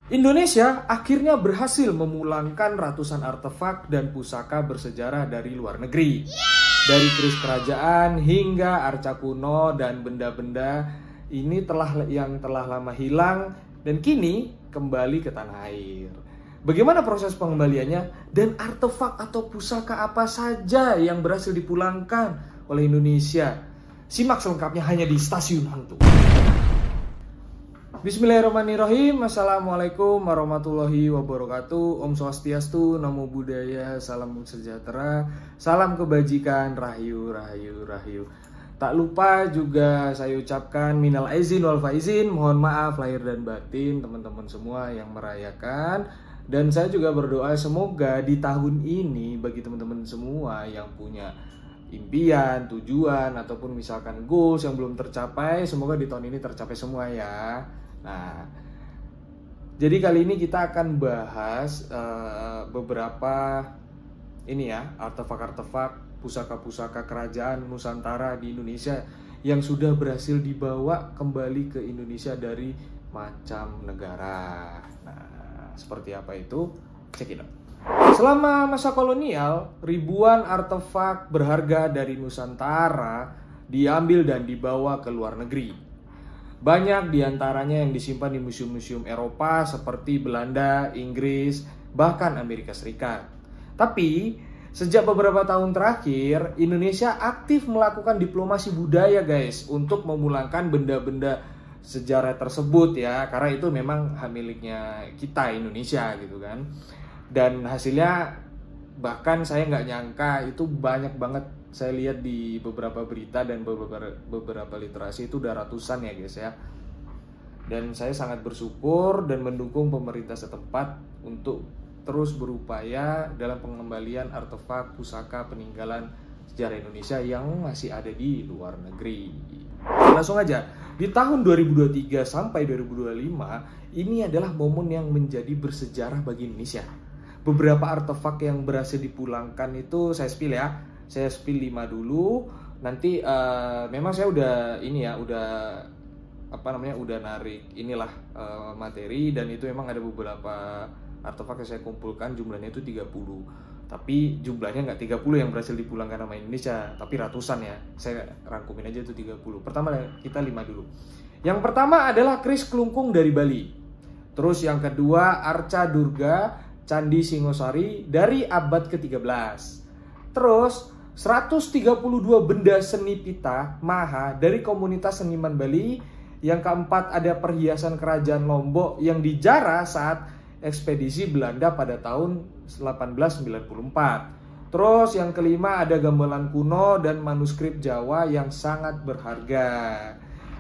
Indonesia akhirnya berhasil memulangkan ratusan artefak dan pusaka bersejarah dari luar negeri. Dari keris kerajaan hingga arca kuno dan benda-benda ini yang telah lama hilang dan kini kembali ke tanah air. Bagaimana proses pengembaliannya dan artefak atau pusaka apa saja yang berhasil dipulangkan oleh Indonesia? Simak selengkapnya hanya di Stasiun Hantu. Bismillahirrahmanirrahim. Assalamualaikum warahmatullahi wabarakatuh. Om Swastiastu, Namo Buddhaya, salam sejahtera, salam kebajikan, rahayu, rahayu, rahayu. Tak lupa juga saya ucapkan minal aizin wal faizin, mohon maaf lahir dan batin teman-teman semua yang merayakan. Dan saya juga berdoa semoga di tahun ini bagi teman-teman semua yang punya impian, tujuan, ataupun misalkan goals yang belum tercapai, semoga di tahun ini tercapai semua ya. Nah, jadi kali ini kita akan bahas beberapa ini ya, artefak-artefak, pusaka-pusaka kerajaan Nusantara di Indonesia yang sudah berhasil dibawa kembali ke Indonesia dari macam negara. Nah, seperti apa itu? Check it out. Selama masa kolonial, ribuan artefak berharga dari Nusantara diambil dan dibawa ke luar negeri. Banyak diantaranya yang disimpan di museum-museum Eropa seperti Belanda, Inggris, bahkan Amerika Serikat. Tapi, sejak beberapa tahun terakhir, Indonesia aktif melakukan diplomasi budaya guys untuk memulangkan benda-benda sejarah tersebut ya, karena itu memang hak miliknya kita Indonesia gitu kan. Dan hasilnya bahkan saya nggak nyangka itu banyak banget. Saya lihat di beberapa berita dan beberapa literasi itu udah ratusan ya guys ya. Dan saya sangat bersyukur dan mendukung pemerintah setempat untuk terus berupaya dalam pengembalian artefak pusaka peninggalan sejarah Indonesia yang masih ada di luar negeri. Langsung aja, di tahun 2023 sampai 2025 ini adalah momen yang menjadi bersejarah bagi Indonesia. Beberapa artefak yang berhasil dipulangkan itu saya spill ya. Saya spill 5 dulu. Nanti memang saya udah udah narik inilah materi, dan itu memang ada beberapa artefak yang saya kumpulkan, jumlahnya itu 30. Tapi jumlahnya nggak 30 yang berhasil dipulangkan sama Indonesia, tapi ratusan ya. Saya rangkumin aja itu 30. Pertama kita 5 dulu. Yang pertama adalah keris kelungkung dari Bali. Terus yang kedua arca Durga Candi Singosari dari abad ke-13. Terus 132 benda seni pita maha dari komunitas seniman Bali. Yang keempat ada perhiasan kerajaan Lombok yang dijarah saat ekspedisi Belanda pada tahun 1894. Terus yang kelima ada gamelan kuno dan manuskrip Jawa yang sangat berharga.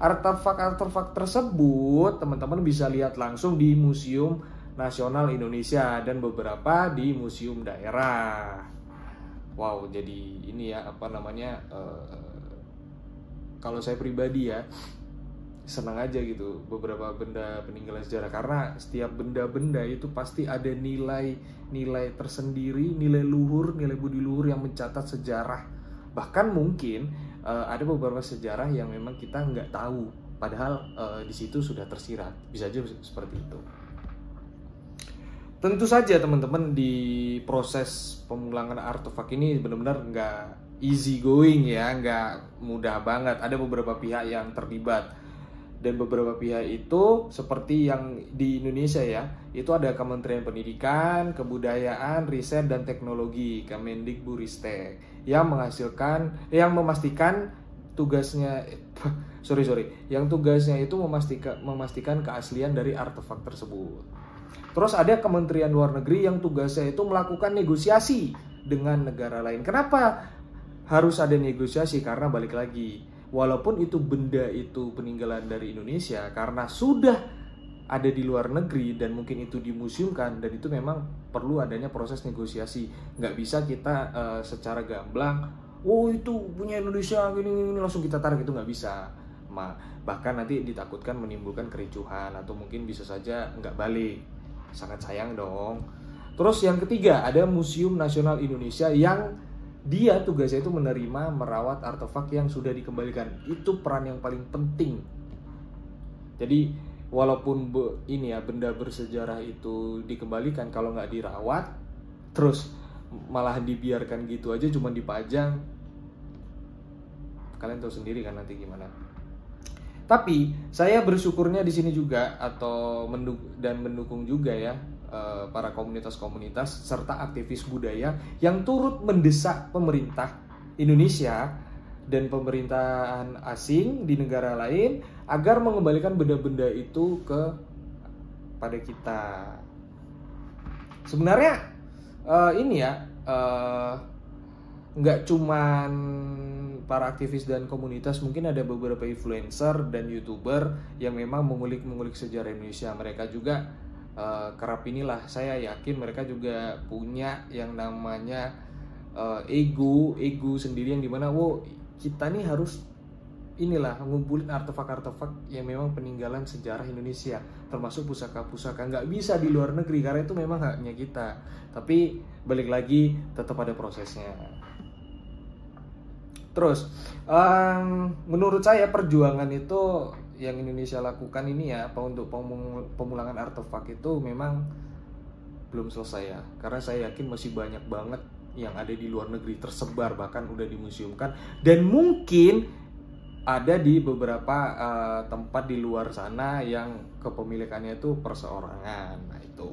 Artefak-artefak tersebut teman-teman bisa lihat langsung di Museum Nasional Indonesia dan beberapa di museum daerah. Wow, jadi ini ya kalau saya pribadi ya senang aja gitu beberapa benda peninggalan sejarah, karena setiap benda-benda itu pasti ada nilai tersendiri, nilai luhur, nilai budi luhur yang mencatat sejarah. Bahkan mungkin ada beberapa sejarah yang memang kita nggak tahu, padahal di situ sudah tersirat. Bisa aja seperti itu. Tentu saja teman-teman, di proses pemulangan artefak ini benar-benar nggak easy going ya, nggak mudah banget. Ada beberapa pihak yang terlibat, dan beberapa pihak itu seperti yang di Indonesia ya, itu ada Kementerian Pendidikan, Kebudayaan, Riset dan Teknologi Kemendikbudristek yang memastikan tugasnya yang tugasnya itu memastikan keaslian dari artefak tersebut. Terus ada Kementerian Luar Negeri yang tugasnya itu melakukan negosiasi dengan negara lain. Kenapa harus ada negosiasi? Karena balik lagi, walaupun itu benda itu peninggalan dari Indonesia, karena sudah ada di luar negeri dan mungkin itu dimuseumkan, dan itu memang perlu adanya proses negosiasi. Nggak bisa kita secara gamblang, oh itu punya Indonesia gini langsung kita tarik, itu nggak bisa. Bahkan nanti ditakutkan menimbulkan kericuhan atau mungkin bisa saja nggak balik. Sangat sayang dong. Terus yang ketiga ada Museum Nasional Indonesia yang dia tugasnya itu menerima, merawat artefak yang sudah dikembalikan. Itu peran yang paling penting. Jadi walaupun ini ya benda bersejarah itu dikembalikan, kalau nggak dirawat terus malah dibiarkan gitu aja cuma dipajang, kalian tahu sendiri kan nanti gimana. Tapi saya bersyukurnya di sini juga atau mendukung juga ya para komunitas-komunitas serta aktivis budaya yang turut mendesak pemerintah Indonesia dan pemerintahan asing di negara lain agar mengembalikan benda-benda itu pada kita. Sebenarnya ini ya nggak cuman para aktivis dan komunitas, mungkin ada beberapa influencer dan youtuber yang memang mengulik sejarah Indonesia. Mereka juga kerap inilah, saya yakin mereka juga punya yang namanya ego sendiri, yang dimana kita nih harus inilah ngumpulin artefak-artefak yang memang peninggalan sejarah Indonesia, termasuk pusaka-pusaka. Nggak bisa di luar negeri karena itu memang haknya kita. Tapi balik lagi tetap ada prosesnya. Terus menurut saya perjuangan itu yang Indonesia lakukan ini ya, untuk pemulangan artefak itu memang belum selesai ya, karena saya yakin masih banyak banget yang ada di luar negeri tersebar, bahkan udah dimuseumkan, dan mungkin ada di beberapa tempat di luar sana yang kepemilikannya itu perseorangan. Nah itu.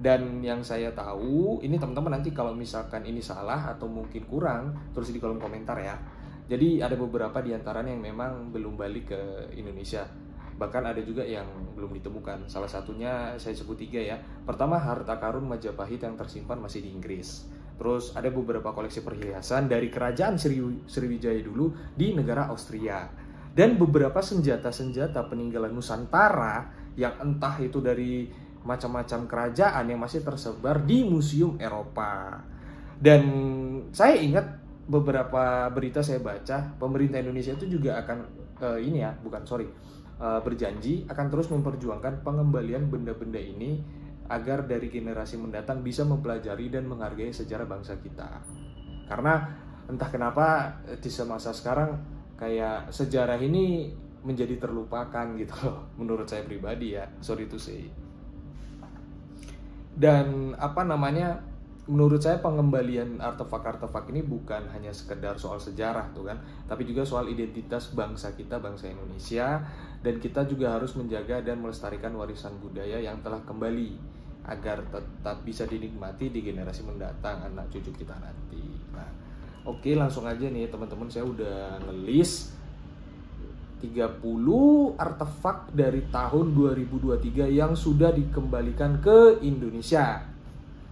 Dan yang saya tahu, ini teman-teman nanti kalau misalkan ini salah atau mungkin kurang, tulis di kolom komentar ya. Jadi ada beberapa di antaranya yang memang belum balik ke Indonesia. Bahkan ada juga yang belum ditemukan. Salah satunya saya sebut 3 ya. Pertama, harta karun Majapahit yang tersimpan masih di Inggris. Terus ada beberapa koleksi perhiasan dari kerajaan Sriwijaya dulu di negara Austria. Dan beberapa senjata-senjata peninggalan Nusantara yang entah itu dari macam-macam kerajaan yang masih tersebar di museum Eropa. Dan saya ingat beberapa berita saya baca, pemerintah Indonesia itu juga akan berjanji akan terus memperjuangkan pengembalian benda-benda ini agar dari generasi mendatang bisa mempelajari dan menghargai sejarah bangsa kita. Karena entah kenapa di semasa sekarang kayak sejarah ini menjadi terlupakan gitu loh, menurut saya pribadi ya, sorry to say. Dan menurut saya pengembalian artefak-artefak ini bukan hanya sekedar soal sejarah tuh kan, tapi juga soal identitas bangsa kita, bangsa Indonesia. Dan kita juga harus menjaga dan melestarikan warisan budaya yang telah kembali agar tetap bisa dinikmati di generasi mendatang, anak cucu kita nanti. Nah, oke, langsung aja nih teman-teman, saya udah ngelis 30 artefak dari tahun 2023 yang sudah dikembalikan ke Indonesia.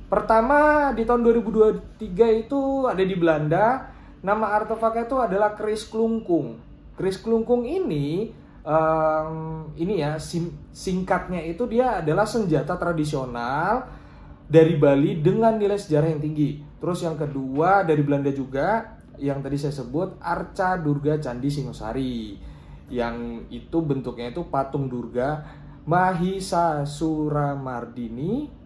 Pertama di tahun 2023 itu ada di Belanda. Nama artefaknya itu adalah keris kelungkung. Keris kelungkung ini singkatnya itu dia adalah senjata tradisional dari Bali dengan nilai sejarah yang tinggi. Terus yang kedua dari Belanda juga, yang tadi saya sebut Arca Durga Candi Singosari, yang itu bentuknya itu patung Durga Mahisasuramardini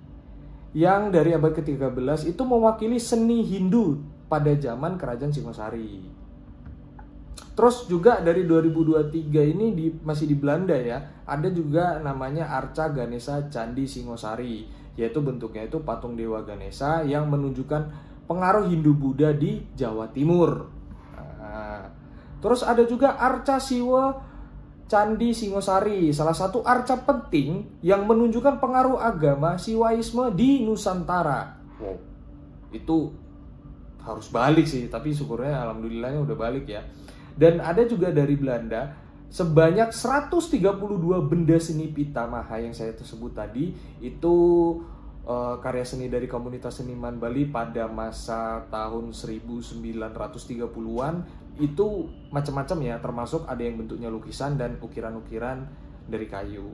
yang dari abad ke-13 itu mewakili seni Hindu pada zaman kerajaan Singosari. Terus juga dari 2023 ini masih di Belanda ya, ada juga namanya Arca Ganesha Candi Singosari, yaitu bentuknya itu patung Dewa Ganesha yang menunjukkan pengaruh Hindu-Buddha di Jawa Timur. Nah, terus ada juga Arca Siwa Candi Singosari, salah satu arca penting yang menunjukkan pengaruh agama Siwaisme di Nusantara. Wow, itu harus balik sih, tapi syukurnya alhamdulillahnya udah balik ya. Dan ada juga dari Belanda sebanyak 132 benda seni Pitamaha yang saya sebut tadi, itu karya seni dari komunitas seniman Bali pada masa tahun 1930-an. Itu macam-macam ya, termasuk ada yang bentuknya lukisan dan ukiran-ukiran dari kayu.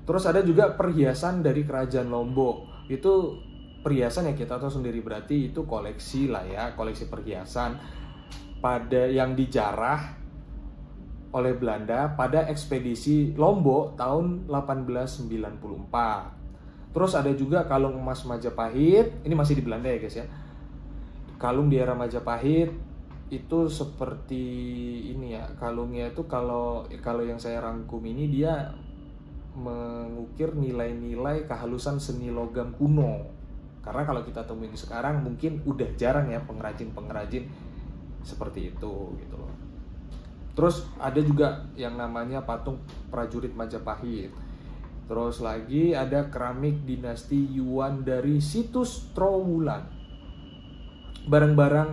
Terus ada juga perhiasan dari kerajaan Lombok. Itu perhiasan yang kita tahu sendiri, berarti itu koleksi lah ya, koleksi perhiasan pada yang dijarah oleh Belanda pada ekspedisi Lombok tahun 1894. Terus ada juga kalung emas Majapahit, ini masih di Belanda ya guys ya. Kalung di era Majapahit itu seperti ini ya, kalungnya itu kalau yang saya rangkum ini dia mengukir nilai-nilai kehalusan seni logam kuno. Karena kalau kita temuin sekarang mungkin udah jarang ya pengrajin-pengrajin seperti itu gitu loh. Terus ada juga yang namanya patung prajurit Majapahit. Terus lagi ada keramik dinasti Yuan dari situs Trowulan. Barang-barang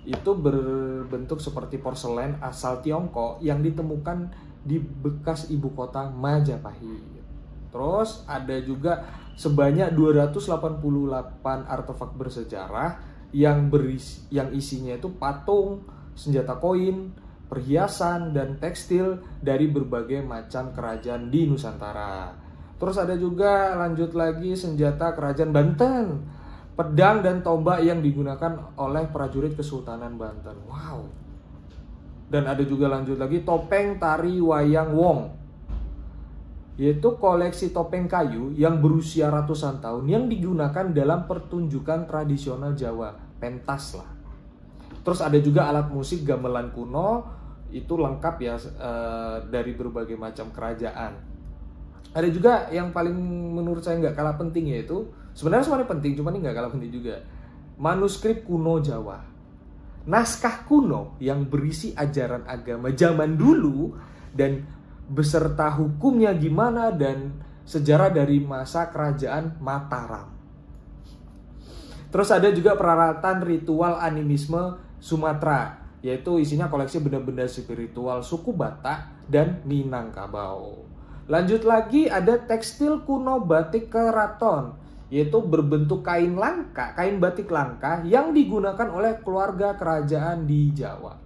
itu berbentuk seperti porselen asal Tiongkok yang ditemukan di bekas ibu kota Majapahit. Terus ada juga sebanyak 288 artefak bersejarah yang isinya itu patung, senjata koin, perhiasan, dan tekstil dari berbagai macam kerajaan di Nusantara. Terus ada juga lanjut lagi senjata kerajaan Banten, pedang dan tombak yang digunakan oleh prajurit Kesultanan Banten. Wow. Dan ada juga lanjut lagi topeng tari wayang wong, yaitu koleksi topeng kayu yang berusia ratusan tahun yang digunakan dalam pertunjukan tradisional Jawa, pentas lah. Terus ada juga alat musik gamelan kuno, itu lengkap ya, dari berbagai macam kerajaan. Ada juga yang paling menurut saya nggak kalah penting, yaitu sebenarnya semuanya penting, cuman ini nggak kalah penting juga, manuskrip kuno Jawa. Naskah kuno yang berisi ajaran agama zaman dulu dan beserta hukumnya gimana dan sejarah dari masa kerajaan Mataram. Terus ada juga peralatan ritual animisme Sumatera, yaitu isinya koleksi benda-benda spiritual suku Batak dan Minangkabau. Lanjut lagi ada tekstil kuno batik keraton, yaitu berbentuk kain langka, kain batik langka yang digunakan oleh keluarga kerajaan di Jawa.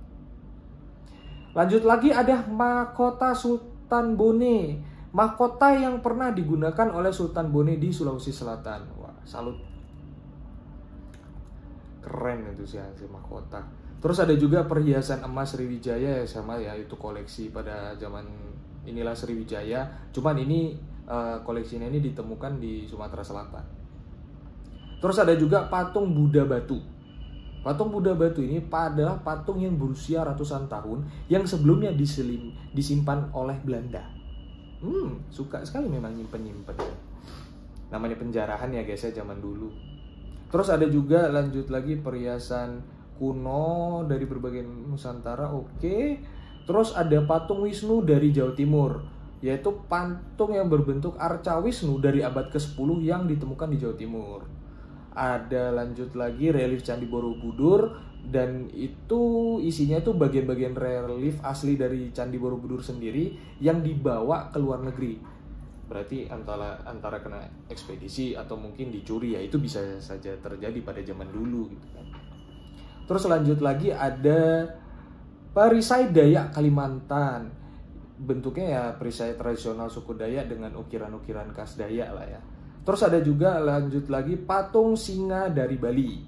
Lanjut lagi ada mahkota Sultan Bone, mahkota yang pernah digunakan oleh Sultan Bone di Sulawesi Selatan. Wah, salut. Keren itu sih mahkota. Terus ada juga perhiasan emas Sriwijaya ya, sama ya, itu koleksi pada zaman inilah Sriwijaya. Cuman ini koleksinya ini ditemukan di Sumatera Selatan. Terus ada juga patung Buddha batu. Patung Buddha batu ini adalah patung yang berusia ratusan tahun yang sebelumnya disimpan oleh Belanda. Suka sekali memang nyimpen-nyimpen. Namanya penjarahan ya guys ya, zaman dulu. Terus ada juga lanjut lagi perhiasan kuno dari berbagai Nusantara. Oke. Terus ada patung Wisnu dari Jawa Timur, yaitu patung yang berbentuk arca Wisnu dari abad ke-10 yang ditemukan di Jawa Timur. Ada lanjut lagi relief Candi Borobudur, dan itu isinya itu bagian-bagian relief asli dari Candi Borobudur sendiri yang dibawa ke luar negeri. Berarti antara kena ekspedisi atau mungkin dicuri, ya itu bisa saja terjadi pada zaman dulu gitu kan. Terus lanjut lagi ada perisai Dayak Kalimantan. Bentuknya ya perisai tradisional suku Dayak dengan ukiran-ukiran khas Dayak lah ya. Terus ada juga lanjut lagi patung singa dari Bali.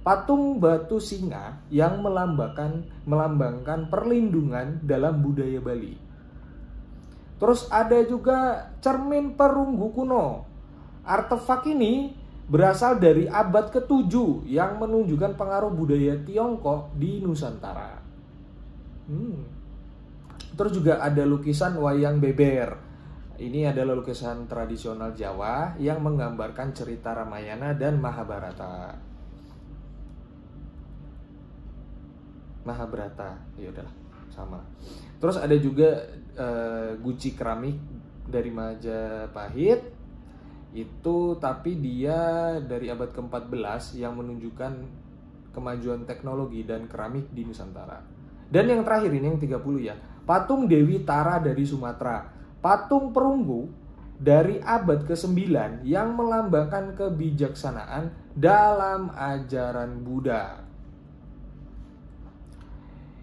Patung batu singa yang melambangkan perlindungan dalam budaya Bali. Terus ada juga cermin perunggu kuno. Artefak ini berasal dari abad ke-7 yang menunjukkan pengaruh budaya Tiongkok di Nusantara. Terus juga ada lukisan wayang beber. Ini adalah lukisan tradisional Jawa yang menggambarkan cerita Ramayana dan Mahabharata. Ya udahlah, sama. Terus ada juga guci keramik dari Majapahit. Itu tapi dia dari abad ke-14 yang menunjukkan kemajuan teknologi dan keramik di Nusantara. Dan yang terakhir ini yang 30 ya, patung Dewi Tara dari Sumatera. Patung perunggu dari abad ke-9 yang melambangkan kebijaksanaan dalam ajaran Buddha.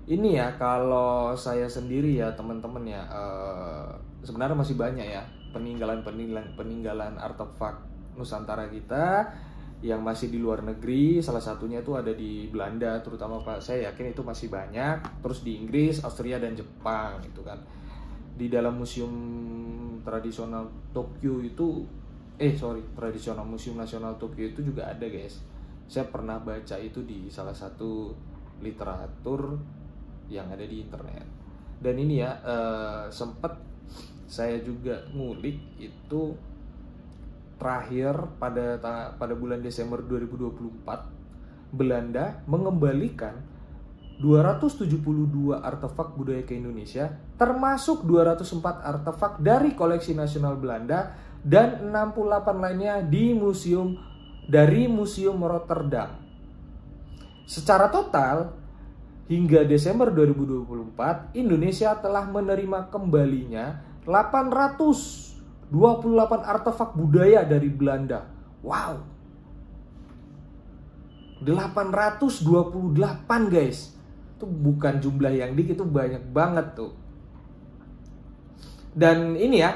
Ini ya kalau saya sendiri ya teman-teman ya, sebenarnya masih banyak ya peninggalan artefak Nusantara kita yang masih di luar negeri. Salah satunya itu ada di Belanda terutama Pak, saya yakin itu masih banyak. Terus di Inggris, Austria dan Jepang itu kan. Di dalam museum tradisional Tokyo itu tradisional museum nasional Tokyo itu juga ada guys. Saya pernah baca itu di salah satu literatur yang ada di internet. Dan ini ya, sempat saya juga ngulik itu terakhir pada bulan Desember 2024, Belanda mengembalikan 272 artefak budaya ke Indonesia, termasuk 204 artefak dari koleksi nasional Belanda dan 68 lainnya dari Museum Rotterdam. Secara total, hingga Desember 2024, Indonesia telah menerima kembalinya 828 artefak budaya dari Belanda. Wow. 828 guys. Itu bukan jumlah yang dikit, itu banyak banget tuh. Dan ini ya,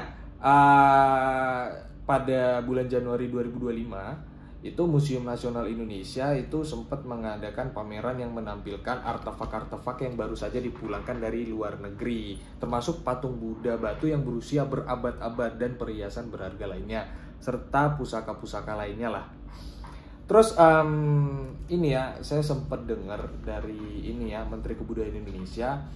pada bulan Januari 2025 itu Museum Nasional Indonesia itu sempat mengadakan pameran yang menampilkan artefak-artefak yang baru saja dipulangkan dari luar negeri, termasuk patung Buddha batu yang berusia berabad-abad dan perhiasan berharga lainnya, serta pusaka-pusaka lainnya lah. Terus ini ya, saya sempat dengar dari ini ya, Menteri Kebudayaan Indonesia,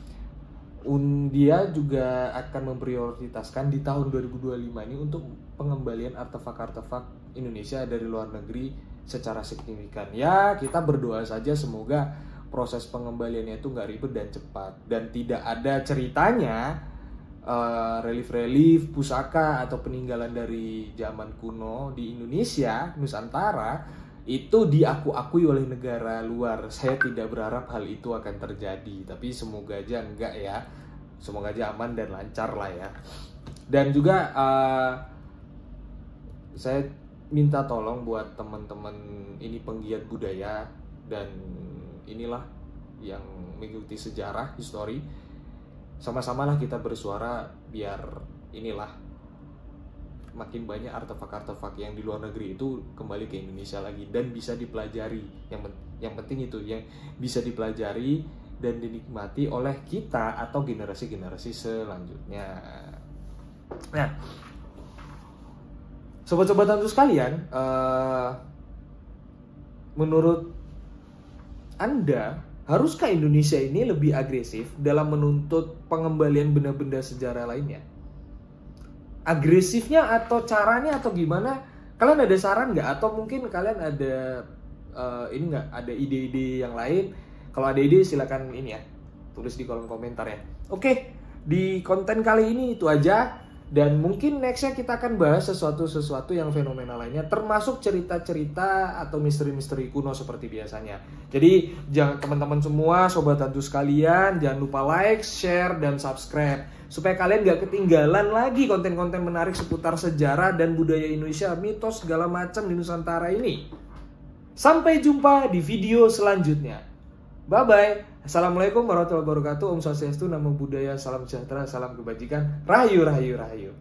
dia juga akan memprioritaskan di tahun 2025 ini untuk pengembalian artefak-artefak Indonesia dari luar negeri secara signifikan. Ya, kita berdoa saja semoga proses pengembaliannya itu nggak ribet dan cepat, dan tidak ada ceritanya relief-relief pusaka atau peninggalan dari zaman kuno di Indonesia, Nusantara, itu diakui oleh negara luar. Saya tidak berharap hal itu akan terjadi, tapi semoga aja enggak ya. Semoga aja aman dan lancar lah ya. Dan juga saya minta tolong buat teman-teman ini penggiat budaya dan inilah yang mengikuti sejarah, histori, sama-samalah kita bersuara biar inilah makin banyak artefak-artefak yang di luar negeri itu kembali ke Indonesia lagi dan bisa dipelajari. Yang penting itu yang bisa dipelajari dan dinikmati oleh kita atau generasi-generasi selanjutnya. Nah, sobat-sobat Tantu sekalian, menurut Anda, haruskah Indonesia ini lebih agresif dalam menuntut pengembalian benda-benda sejarah lainnya? Agresifnya atau caranya atau gimana? Kalian ada saran nggak? Atau mungkin kalian ada ini nggak? Ada ide-ide yang lain? Kalau ada ide silakan ini ya, tulis di kolom komentar ya. Oke, di konten kali ini itu aja. Dan mungkin nextnya kita akan bahas sesuatu yang fenomenal lainnya, termasuk cerita-cerita atau misteri-misteri kuno seperti biasanya. Jadi jangan, teman-teman semua, sobat Tantu sekalian, jangan lupa like, share, dan subscribe supaya kalian gak ketinggalan lagi konten-konten menarik seputar sejarah dan budaya Indonesia, mitos segala macam di Nusantara ini. Sampai jumpa di video selanjutnya. Bye-bye. Assalamualaikum warahmatullahi wabarakatuh. Om Swastiastu, Namo Buddhaya, salam sejahtera, salam kebajikan. Rahayu, rahayu, rahayu.